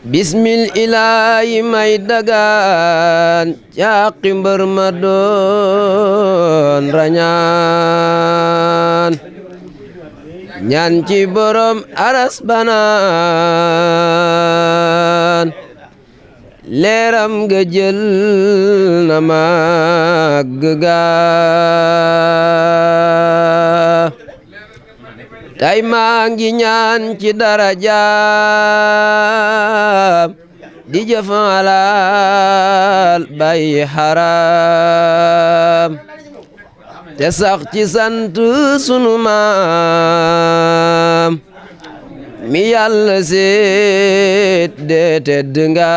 bismil ilaahi may dagaan caaqi mbër ma doon rañaan ñaan ci borom aras banaan leeram ga jël na màgg ga tay maa ngi ñaan ci darajaam di jëf halal bàyyi haram te sax ci sant sunu maam mi Yàlla seet de tedd nga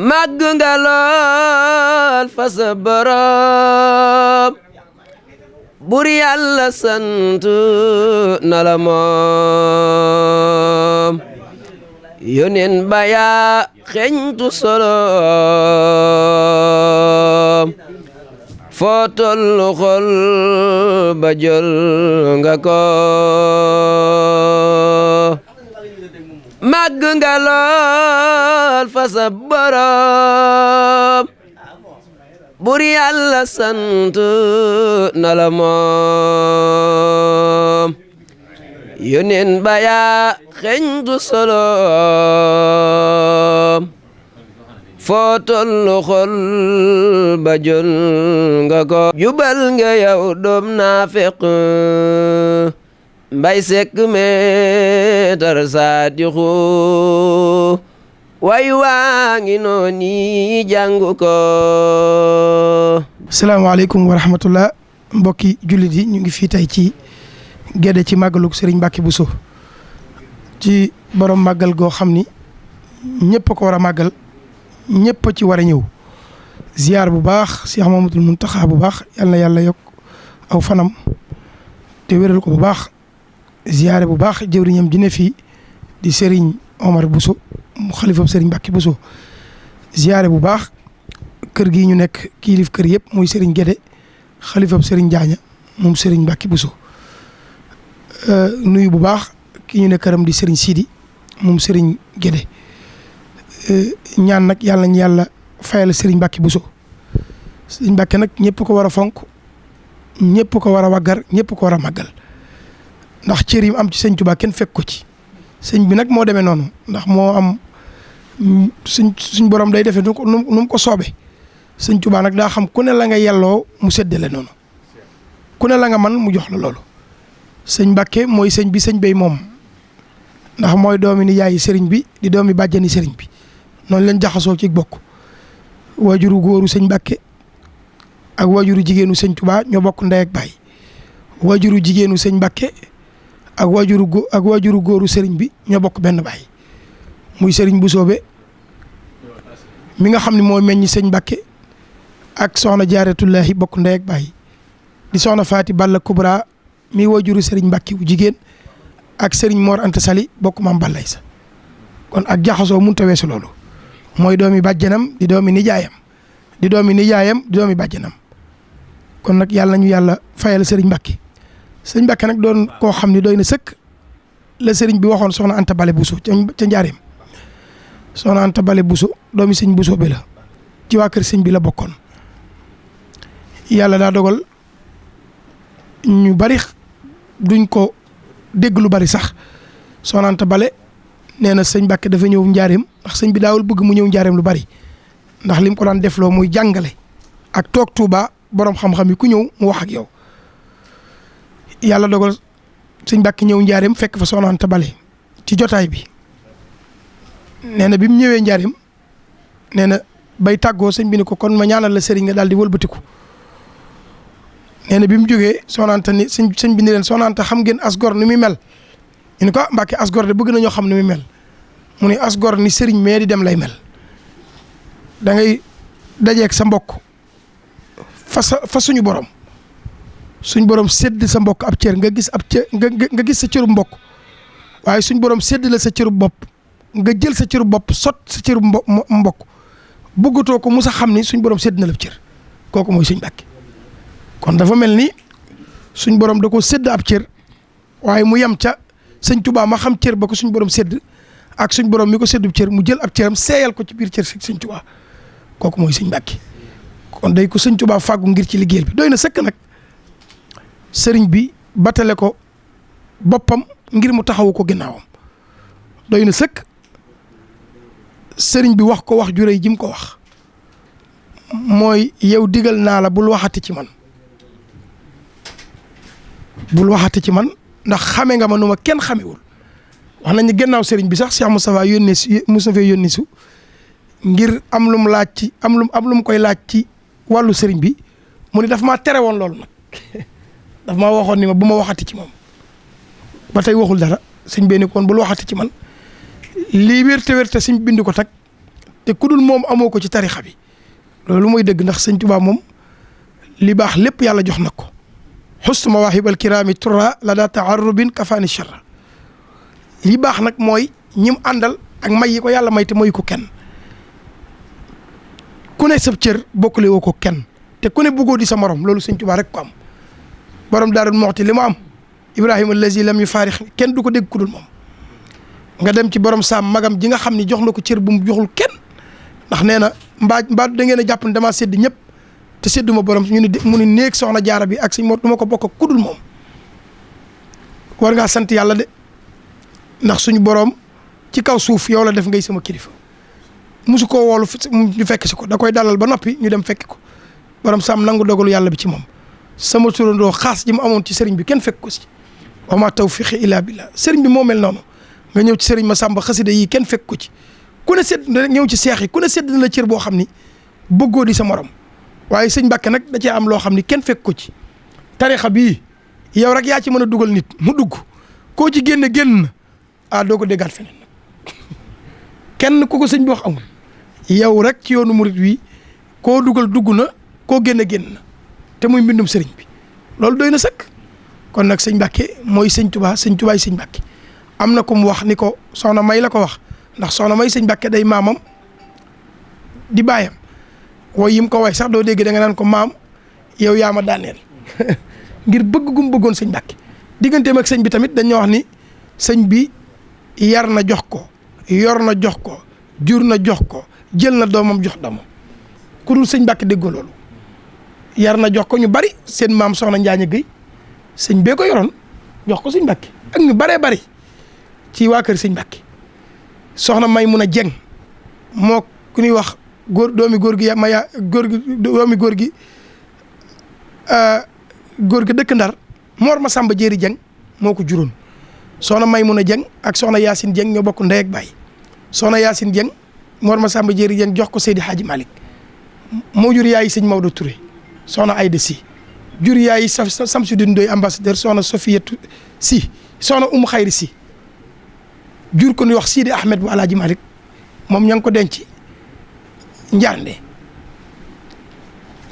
màgg nga lool fa sa borom bur Yàlla sant na la moom yonen ba yaa xeñtu solom foo tollu xol ba jël nga ko màgg nga lool fa sa borom bur Yàlla sant na la moom yonen ba yaa xeñtu solom foo tollu xol ba jël nga ko jubal nga yow doom naafeq mbay sekk meetar saadixu way waa ngi nooni jàngu ko. salaamaaleykum wa rahmatullah mbokki jullit yi ñu ngi fii tey ci Guédé ci màggalug Serigne Mbacké Bousso ci borom màggal goo xam ni ñëpp a ko war a màggal ñëpp a ci war a ñëw ziar bu baax Cheikh Mamadou Mountakha bu baax yal na yàlla yokk aw fanam te wéral ko bu baax ziare bu baax jëwriñam ji ne fii di Serigne Omar Bousso mu xalifam Serigne Mbacké Bousso ziare bu baax kër gi ñu nekk kilif kër yëpp muy Serigne Guédé xalifam Serigne Diagne moom Serigne Mbacké Bousso nuyu bu baax ki ñu ne këram di Serigne Sidi moom Serigne Guédé ñaan nag yàlla ñu yàlla fayal Serigne Mbacké Bousso Serigne Mbacké nag ñëpp ko war a fonk ñëpp ko war a waggar ñëpp ko war a màggal ndax cër yi mu am ci sëñ Tuubaa kenn fekk ko ci sëñ bi nag moo demee noonu ndax moo am suñ borom day defee nu mu ko soobee sëñ Tuubaa nag daa xam ku ne la nga yelloo mu séddale noonu ku ne la nga man mu jox la loolu sëñ Mbacké mooy sëñ bi sëñ bay moom ndax mooy doomi ni yaayi sëriñ bi di doomi bàjjani sëriñ bi noonu leen jaxasoo ci bokk waajuru góoru sëñ Mbacké ak waajuru jigéenu sëñ Tuubaa ñoo bokk ndey ak baay waajuru jigéenu sëñ Mbacké ak waajuru góoru sëriñ bi ñoo bokk benn baay muy sëriñ Boussoobe mi nga xam ne moo meññ sëñ Mbacké ak soxna Jaaratullaahi bokk ndey ak baay di soxna Faati Balla Kubra mi waajuru sëriñ Mbacké bu jigéen ak sëriñ Mor Anta Sali bokk maam Ballay sa kon ak jaxasoo mënut a weesu loolu mooy doomi bàjjanam di doomi nijaayam di doomi bàjjanam kon nag yàlla nañu yàlla fayal sëriñ Mbacké sëriñ Mbacké nag doon koo xam ne doy na sëkk la sëriñ bi waxoon soxna Anta Bale Bousso ca njaareem soxna Anta Bale Bousso doomi sëñ Bousso bi la ci waa kër sëñ bi la bokkoon yàlla daa dogal ñu bari duñ ko dégg lu bari sax soxna Anta Bale nee na sëñ Mbacké dafa ñëw njaareem ndax sëñ bi daawul bëgg mu ñëw njaareem lu bari ndax lim ko daan defloo muy jàngale ak toog Touba borom xam-xam yi ku ñëw mu wax ak yow yàlla dogal sëñ Mbacké ñëw njaareem fekk fa soxna Anta Bale ci jotaay bi nee na bi mu ñëwee njaareem nee na bay tàggoo sëñ bi ni ko kon ma ñaanal la sëriñ nga daal di wëlbatiku nee na bi mu jógee soxna Anta ni sëñ bi ni leen soxna Anta xam ngeen asgor ni muy mel ñu ni ko Mbacké asgor de bëgg nañoo xam ni muy mel mu ni asgor ni sëriñ mais di dem lay mel da ngay dajeeg sa mbokk fa suñu borom sédd sa mbokk ab cër nga gis nga gis sa cërub mbokk waaye suñu borom sédd la sa cërub bopp nga jël sa cërub bopp sot sa cërub mbokk bëggatoo ko musa xam ni suñu borom sédd na la cër kooku mooy sëñ Mbacké kon dafa mel ni suñ borom da ko sédd ab cër waaye mu yem ca sëñ Tuubaa ma xam cër ba ko suñ borom sédd ak suñ borom mi ko séddub cër mu jël ab cëram seeyal ko ci biir cër sëñ Tuubaa kooku mooy sëñ Mbàkke kon day ko sëñ Tuubaa fàggu ngir ci liggéeyal bi doy na sëkk nag sëriñ bi batale ko boppam ngir mu taxawu ko ginnaawam doy na sëkk sëriñ bi wax ko wax ju rëy ji mu ko wax mooy yow digal naa la bul waxati ci man ndax xame nga ma nu ma kenn xamewul wax nañu gannaaw sëriñ bi sax Cheikh Moustapha yónni su ngir am lu mu laaj ci am lu mu koy laaj ci wàllu sëriñ bi mu ni daf maa tere woon loolu nag daf maa waxoon ni ma bu ma waxati ci moom ba tey waxul dara sëñ bee ni ko woon bul waxati ci man lii wérte sëñ bind ko tag te ku dul moom amoo ko ci tarixa bi loolu mooy dëgg ndax sëñ Tuubaa moom li baax lépp yàlla jox na ko xustu mawaahibal kiraami tura la daa taarrubin kafaani charra li baax nag mooy ñim àndal ak may yi ko yàlla may te mooy ko kenn ku ne sab cër bokkule woo ko kenn te ku ne bëggoo di sa morom loolu sëñ Tuubaa rek ko am borom Daarul Muxti li mu am Ibrahima allazi lam yufaarix kenn du ko dégg ku dul moom nga dem ci borom saam magam ji nga xam ni jox na ko cër bu mu joxul kenn ndax nee na mbaa da ngeen a jàpp ne damaa sédd ñëpp te sédduma borom ñu ni mu ni néeg soxna jaara bi ak sëñ Mor du ma ko bokk ak ku dul moom war ngaa sant yàlla de ndax suñu borom ci kaw suuf yow la def ngay sama kilifa musu koo woolu ñu fekk si ko da koy dalal ba noppi ñu dem fekk ko borom saam nangu dogalu yàlla bi ci moom sama turandoo xaas ji mu amoon ci sëriñ bi kenn fekk ko si wa ma tawfiqi illa billah sëriñ bi moo mel noonu nga ñëw ci sëriñ Massamba xasida yi kenn fekk ko ci ku ne sedd rek ñëw ci seex yi ku ne sedd na la cër boo xam ni bëggoo di sa morom waaye sëñ Mbàkke nag da cee am loo xam ni kenn fekk ko ci tarixa bii yow rek yaa ci mën a dugal nit mu dugg koo ci génn na doo ko déggaat feneen kenn ku ko sëñ bi wax amul yow rek ci yoonu murit wi koo dugal dugg na koo génn na te muy mbindum sëriñ bi loolu doy na sëkk kon nag sëñ Mbàkke mooy sëñ Tuubaa sëñ Mbàkke am na ko mu wax ni ko soxna May la ko wax ndax soxna May sëñ Mbàkke day maamam di baayam wooy yim ko way sax doo dégg da nga naan ko maam yow yaa ma daaneel ngir bëgg gum bëggoon sëñ Mbàkke digganteem ak sëñ bi tamit dañoo wax ni sëñ bi yar na jox ko yor na jox ko jur na jox ko jël na doomam jox doomam ku dul sëñ Mbàkke déggoo loolu yar na jox ko ñu bari seen maam soxna Njaaña Géy sëñ bee ko yoroon jox ko sëñ Mbàkke ak ñu baree bari ci waa kër sëñ Mbàkke soxna may mun a jeng moo ku ñuy wax doomi góor gi góor gi dëkk Ndar Mor Masamba Jéeri Jeng moo ko juróon soxna may mun a jeng ak soxna Yaasin Jeng ñoo bokk ndey ak baay soxna Yaasin Jeng Mor Masamba Jéeri Jeng jox ko Seydi Hadji Malick moo jur yaayi sëñ Maodo Touré soxna Ayda Si jur yaayi Samsudin Ndoy ambassadeur soxna Sofiyatu Si soxna Umu Xayri Si jur ko ñuy wax Sidi Ahmed bu Alaaji Malick moom ña ngi ko denc Njaarnde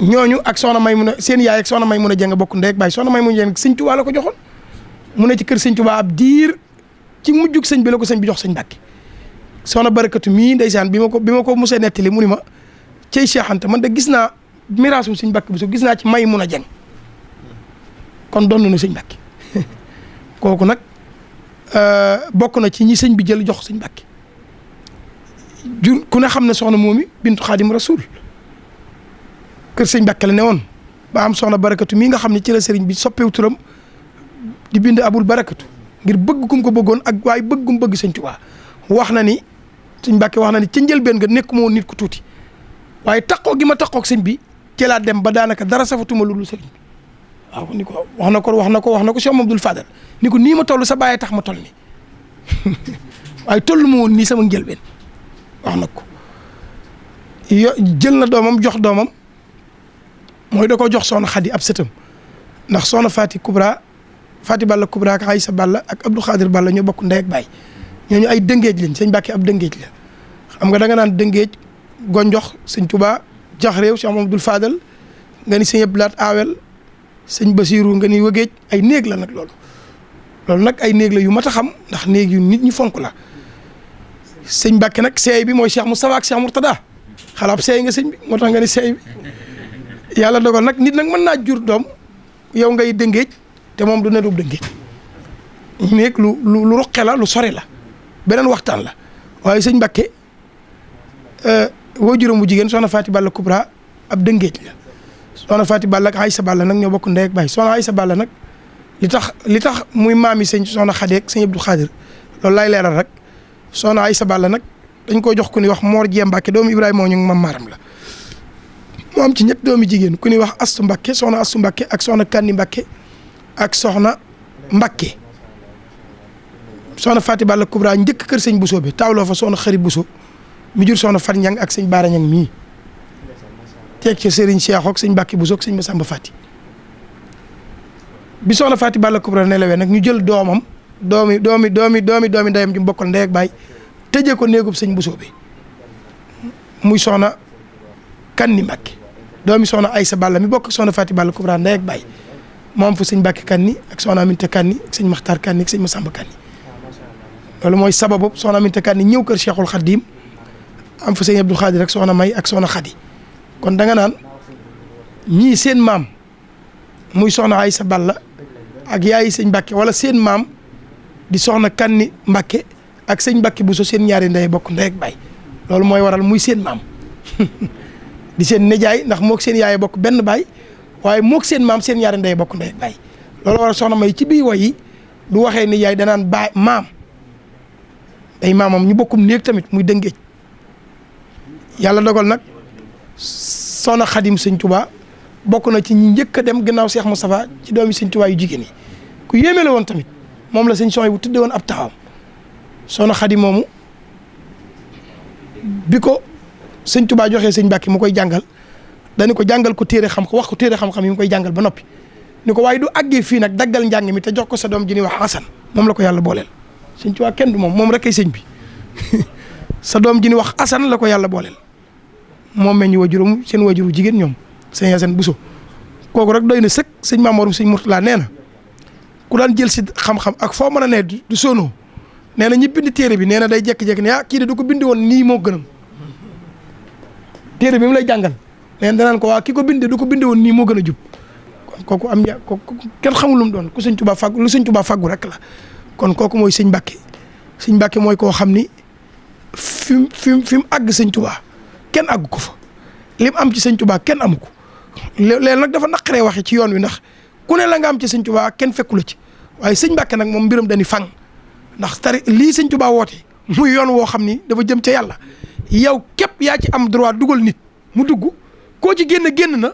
ñooñu ak soxna may mun a seen yaay ak soxna may mun a jeng bokk ndey ak baay soxna may mun a jeng sëñ Tuubaa la ko joxoon mu ne ci kër sëñ Tuubaa ab diir ci mujjug sëñ bi la ko sëñ bi jox sëñ Mbàkke soxna barakatu mii ndeysaan bi ma ko musee nettali mu ni ma cey Cheikh Anta man de gis naa miraasum sëñ Mbàkke bi so gis naa ci may mun a jeng kon doon na sëñ Mbàkke kooku nag bokk na ci ñi sëñ bi jël jox sëñ Mbàkke jur ku ne xam ne soxna moomi bintu Xaadim Rasuul kër sëñ Mbàkke la ne woon ba am soxna barakatu mii nga xam ne ci la sëriñ bi soppeewu turam di bind abul barakatu ngir bëgg gum ko bëggoon ak waaye bëgg gum bëgg sëñ Tuubaa wax na ni sëñ Mbàkke wax na ni ca njëlbeen nga nekkuma woon nit ku tuuti waaye taqoo gi ma taqoog sëñ bi ci laa dem ba daanaka dara safatuma lu dul sëriñ bi waaw ni ko wax na ko Cheikh Mamadou Fadal ni ko nii ma toll sa bàyyee tax ma toll ni waaye tollu ma woon nii sama njëlbeen wax na ko jël na doomam jox doomam mooy da ko jox soxna Xadi ab sëtam ndax soxna Fati Balla Kubra ak Aysa Balla ak Abdou Khadir Balla ñoo bokk ndey ak baay ñooñu ay dëngeej lañ sëñ Mbàkke ab dëngeej la xam nga da nga naan dëngeej gonjox sëñ Tuubaa jax réew Cheikh Mamadou Fadal nga ni sëñ Abdou Lahat Awel sëñ Basiiru nga ni wëgeej ay néeg la nag loolu nag ay néeg la yu mat a xam ndax néeg yu nit ñi fonk la sëñ Mbàkke nag seey bi mooy Cheikh Moustapha ak Cheikh Mourtada xalaat seey nga sëñ bi moo tax nga ni seey bi yàlla dogal nag nit nag mën naa jur doom yow ngay dëngeej te moom du ne dub dëngeej néeg lu ruqe la lu sori la beneen waxtaan la waaye sëñ Mbàkke waajuram bu jigéen soxna Faati Balla Kubra ab dëngeej la soxna Faati Balla ak Aysa Balla nag ñoo bokk ndey ak baay soxna Aysa Balla nag li tax muy maami sëñ soxna Xadi ak sëñ Abdou Khadir loolu laay leeral rek soxna Aysa Balla nag dañ ko jox ku ñuy wax Mor Jee Mbàkke doomu Ibrahima ñu ngi mam maaram la mu am ci ñett doomi jigéen ku ñuy wax Astu Mbàkke soxna Astu Mbàkke ak soxna Kanni Mbàkke ak soxna Mbàkke soxna Faati Balla Kubra njëkk kër sëñ Bousso bi taawloo fa soxna Xari Bousso mi jur soxna Fat Ñang ak sëñ Baara Ñang mii teeg ci sëriñ Cheikh ak sëñ Mbàkke Bousso ak sëñ Masamba Faati bi soxna Faati Balla Kubra nelawee nag ñu jël doomam doomi ndeyam ju bokkal ndey ak baay tëjee ko néegub sëñ Bousso bi muy soxna Kanni Mbàkke doomi soxna Aysa Balla mi bokk soxna Faati Balla Kubra ndey ak baay moom fu sëñ Mbàkke Kanni ak soxna Aminta Kanni ak sëñ Maxtaar Kanni ak sëñ Masamba Kanni loolu mooy sababu soxna Aminta Kanni ñëw kër Cheikhul Khadim am fa sëñ Abdou Khadir ak soxna May ak soxna Khady kon da nga naan ñii seen maam muy soxna Aysa Balla ak yaayi sëñ Mbàkke wala seen maam di soxna Kanni Mbàkke ak sëñ Mbàkke Bousso seen ñaari ndey bokk ndey ak baay loolu mooy waral muy seen maam di seen nijaay ndax moog seen yaay bokk benn baay waaye moog seen maam seen ñaari ndey bokk ndey ak baay loolu waral soxna May ci biir woy yi du waxee nijaay danaan baay maam day maamam ñu bokkum néeg tamit muy dëngeej yàlla dogal nag soxna Xadim sëñ Tuubaa bokk na ci ñi njëkk a dem gannaaw Cheikh Moustapha ci doomi sëñ Tuubaa yu jigéen yi ku yéeme la woon tamit moom la sëñ Soy bu tudde woon ab taawam soxna Xadim moomu bi ko sëñ Tuubaa joxee sëñ Mbàkke mu koy jàngal dañu ko jàngal ko téere xam ko wax ko téere xam-xam yi mu koy jàngal ba noppi ni ko waaye du àggee fii nag daggal njàng mi te jox ko sa doom ji ñuy wax Asan moom la ko yàlla booleel sëñ Tuubaa kenn du moom rek ay sëñ bi sa doom ji ñuy wax Asan la ko yàlla booleel moom meññ wajuram seen wajuru jigéen ñoom sëñ Asan Bousso kooku rek doy na sëkk sëñ Maamoor sëñ Murtala nee na ku daan jël si xam-xam ak foo mën a ne du sonoo nee na ñi bind téere bi nee na day jékki-jékki ne ah kii de du ko bind woon nii moo gënal téere bi mu lay jàngal nee na danaan ko waa kii ko binde du ko binde woon nii moo gën a jub kon kooku am ya kooku kenn xamul lu mu doon ku sëñ Tuubaa fàggu lu sëñ Tuubaa fàggu rek la kon kooku mooy sëñ Mbàkke sëñ Mbàkke mooy koo xam ni fi mu àgg sëñ Tuubaa kenn àggu ko fa lim am ci sëñ Tuubaa kenn amu ko léegi nag dafa naqaree waxe ci yoon wi ndax ku ne la nga am ci sëñ Tuubaa kenn fekku la ci waaye sëñ Mbàkke nag moom mbiram dañuy fang ndax lii sëñ Tuubaa woote muy yoon woo xam ni dafa jëm ca yàlla yow képp yaa ci am droit dugal nit mu dugg koo ci génn na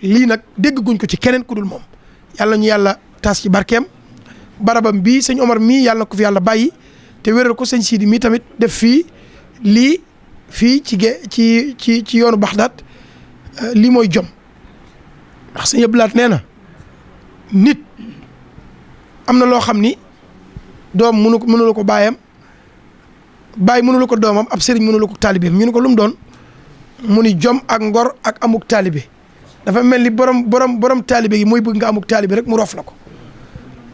lii nag dégg guñ ko ci keneen ku dul moom yàlla ñu yàlla taas ci barkeem barabam bii sëñ Omar mii yàlla ko fi yàlla bàyyi te wéral ko sëñ Sidi mii tamit def fii lii fii ci yoonu Baxdaat lii mooy jom ndax sëñ Abdou Lahat nee na nit am na loo xam ni doom mënu ko baayam baay mënu ko doomam ab sëriñ mënu ko taalibeem ñu ne ko lu mu doon mu ni jom ak ngor ak amuk taalibe dafa mel ni borom taalibe gi mooy bëgg nga amuk taalibe rek mu rof la ko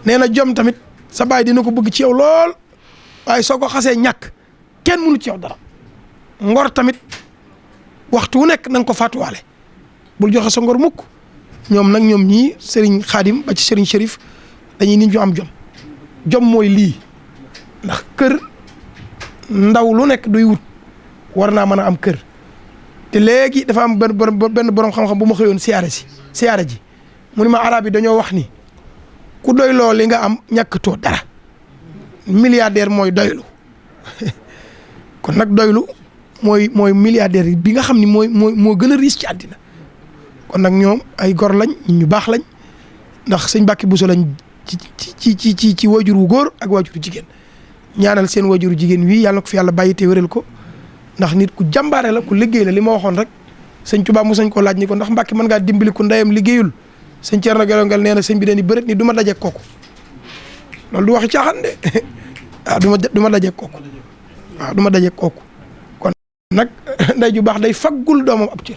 nee na jom tamit sa baay dina ko bëgg ci yow lool waaye soo ko xasee ñàkk kenn mënu ci yow dara ngor tamit waxtu wu nekk na nga ko fàttuwaale bul joxe sa ngor mukk ñoom ñii Serigne Khadim ba ci Serigne Chérif dañuy nit ñu am jom mooy lii ndax kër ndaw lu nekk duy wut war naa mën a am kër te léegi dafa am benn borom xam-xam bu ma xëyoon siyaare ji mu ni ma arab yi dañoo wax ni ku doyloo li nga am ñàkkatoo dara milliardaire mooy doylu kon nag doylu mooy milliardaire bi nga xam ni moo gën a riche ci àddina kon nag ñoom ay gor lañ ñu baax lañ ndax sëñ Mbàkke Bousso lañ ci waajur wu góor ak waajur jigéen ñaanal seen waajur jigéen wii yàlla ko fi yàlla bàyyi te wéral ko ndax nit ku jàmbaare la ku liggéey la li ma waxoon rek sëñ Tuubaa mu sañ koo laaj ni ko ndax Mbàkke mën ngaa dimbali ku ndeyam liggéeyul sëñ Ceerno Gelongal nee na sëñ bi dañuy bëreet ni du ma daje kooku loolu du waxi caaxaan de waaw du ma daje kooku waaw du ma daje kooku kon nag ndey ju baax day faggul doomam ab cër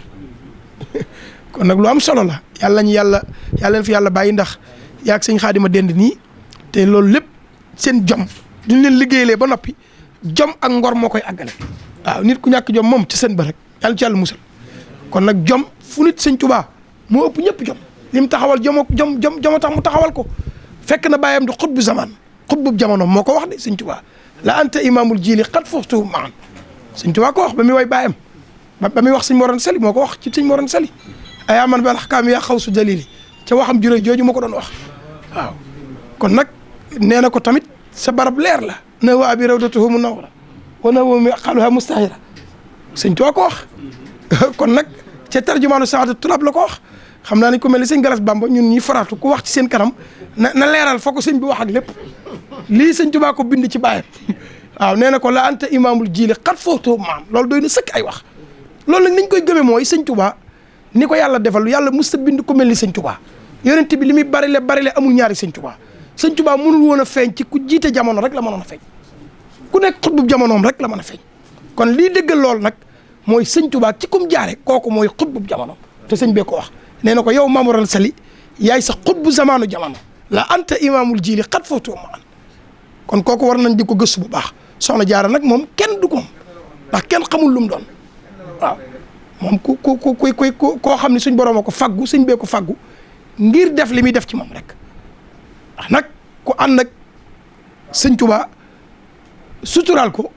kon nag lu am solo la yàlla leen fi yàlla bàyyi ndax yaag sëñ Xaadima dend nii te loolu lépp seen jom duñ leen liggéeyalee ba noppi jom ak ngor moo koy àggale waaw nit ku ñàkk jom moom ci seen ba rek yàlla ci yàlla musal kon nag jom fu nit sëñ Tuubaa moo ëpp ñëpp jom lim taxawal jom tax mu taxawal ko fekk na bàyyam di xutbu zaman xutbub jamono moo ko wax de sëñ Tuubaa la anta imaamul jiili xat foofu maan sëñ Tuubaa ko wax ba muy way baayam ba muy wax sëñ Mor Anta Sali moo ko wax ci sëñ Mor Anta Sali ayaa man ba alxakaam yaa xaw su dalili ca waxam juróoy jooju moo ko doon wax waaw kon nag nee na ko tamit sa barab leer la na waa bi rawdatuhu munawwara wa na wa mi xaluha mustahira sëñ Tuubaa ko wax kon nag ca tarjumaanu saada tulab la ko wax xam naa ni ku mel ni sëñ Galas Bamba ñun ñi faraatu ku wax ci seen kanam na leeral foo ko sëñ bi wax ak lépp lii sëñ Tuubaa ko bind ci baayam waaw nee na ko la anta imaamul jiili xat foofu maam loolu doy na sëkk ay wax loolu nag niñ koy gëmee mooy sëñ Tuubaa ni ko yàlla defal yàlla mës a bind ku mel ni sëñ Tuubaa yonent bi li muy barile amul ñaari sëñ Tuubaa sëñ Tuubaa mënul woon a feeñ ci ku jiite jamono rek la mënoon a feeñ ku nekk xutbu jamonoom rek la mën a feeñ kon lii dëggal loolu nag mooy sëñ Tuubaa ci kum jaare kooku mooy xutbu jamono te sëñ bee ko wax nee na ko yow Maam Mor Anta Sali yaay sa xutbu zamaanu jamono la anta imaamul jiili xat foofu maan kon kooku war nañ di ko gëstu bu baax soxna Jaara nag moom kenn du ko ndax kenn xamul lu mu doon waaw moom koo xam ne suñ borom a ko faggu suñ bee ko faggu ngir def li muy def ci moom rek ndax nag ku ànd ak sëñ Tuubaa suturaal ko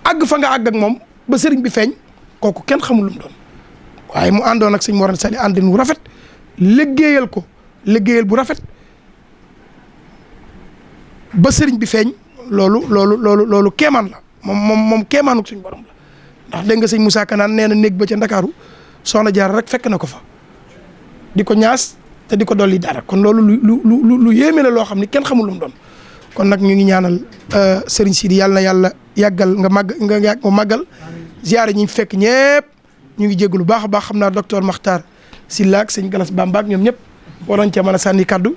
àgg fa nga àgg ak moom ba sëriñ bi feeñ kooku kenn xamul lu mu doon waaye mu àndoon ak sëñ Mor Anta Sali àndin wu rafet liggéeyal ko liggéeyal bu rafet ba sëriñ bi feeñ loolu keemaan la moom keemaanuk suñ borom la ndax dégg nga sëñ Moussa Kanaan nee na néeg ba ca Ndakaaru soxna Jaara rek fekk na ko fa di ko ñaas te di ko dolli dara kon loolu lu yéeme la loo xam ni kenn xamul lu mu doon kon nag ñu ngi ñaanal sëriñ Sidi yàlla na yàlla yàggal nga màggal ziyaare ñi fekk ñëpp ñu ngi jégg lu baax a baax xam naa docteur Makhtar Sylla ak sëñ Galas Bamba ak ñoom ñëpp waroon cee mën a sànni kaddu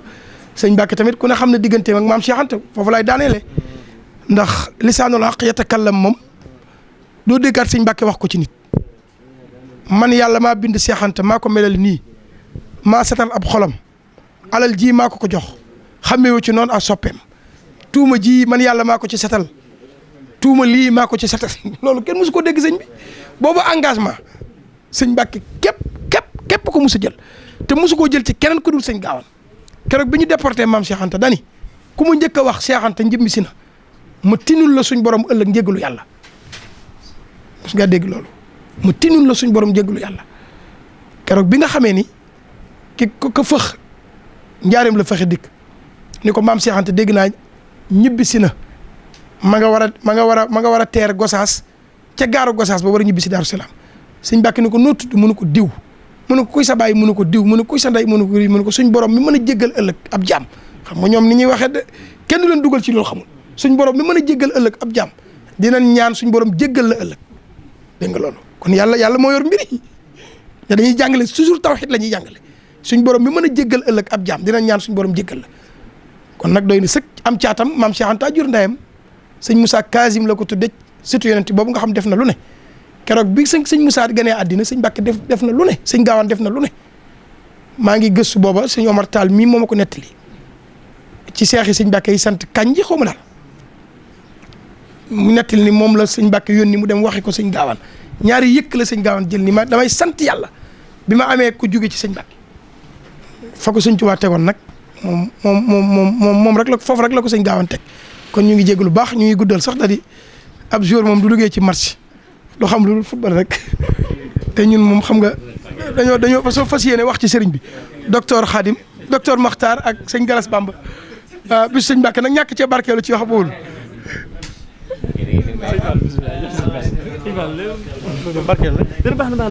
sëñ Mbàkke tamit ku ne xam ne digganteem ak maam Cheikh Anta foofu lay daaneele ndax lisaanul haq yatakallam moom doo déggaat sëñ Mbàkke wax ko ci nit man yàlla maa bind Cheikh Anta maa ko melal nii maa setal ab xolam alal ji maa ko jox xammeewu ci noonu ak soppeem tuuma ji man yàlla maa ko ci setal tuuma lii maa ko ci setal loolu kenn mosu ko dégg sëñ bi boobu engagement sëñ Mbàkke képp ko mosu jël te mosu koo jël ci keneen ku dul sëñ Gaawaan keroog bi ñu déporté maam Cheikh Anta dani ku mu njëkk a wax Cheikh Anta njëmbi si na ma tinul la suñ borom ëllëg njégalu yàlla mos ngaa dégg loolu ma tinul la suñ borom njégalu yàlla keroog bi nga xamee ni ki ko fëx njaareem la fexe dikk ni ko maam Cheikh Anta dégg naa ñibbi si na ma nga war a teer Gosaas ca gaaru Gosaas ba war a ñibbi si Daaru Salaam sëñ Mbàkke ni ko noo tudd mënu ko diw mënu ko kuy sa baay mënu ko diw mënu ko kuy sa ndey mënu ko suñ borom mi mën a jéggal ëllëg ab jaam xam nga ñoom ni ñuy waxee de kenn du leen dugal ci loolu xamul suñ borom mi mën a jéggal ëllëg ab jaam dinañ ñaan suñ borom jéggal la ëllëg dégg nga loolu kon yàlla moo yor mbir yi te dañuy jàngale toujours tawhid la ñuy jàngale suñ borom mi mën a jéggal ëllëg ab jaam dinañ ñaan suñ borom jéggal la kon nag doy na sëkk am caatam maam Cheikh Anta jur ndeyam sëñ Moussa Kazim la ko tudde surtout yonent boobu nga xam def na lu ne keroog bi sëñ Moussa ganee àddina sëñ Mbàkke def na lu ne sëñ Gaawaan def na lu ne maa ngi gëstu booba sëñ Omar Tall mii moo ma ko nettali ci seex yi sëñ Mbàkke yi sant kañ ji xaw ma daal mu nettali ni moom la sëñ Mbàkke yónni mu dem waxi ko sëñ Gaawaan ñaari yëkk la sëñ Gaawaan jël ni ma damay sant yàlla bi ma amee ku jóge ci sëñ Mbàkke fa ko sëñ Tuubaa tegoon nag moom rek la foofu rek la ko sëñ Gaawaan teg kon ñu ngi jégg lu baax ñu ngi guddal sax da di ab jour moom du duggee ci match lu xam lu football rek te ñun moom xam nga dañoo soo fas yéene wax ci sëriñ bi docteur Khadim docteur Makhtar ak sëñ Galas Bamba bis sëñ Mbàkke nag ñàkk cee barkeelu ci wax boolu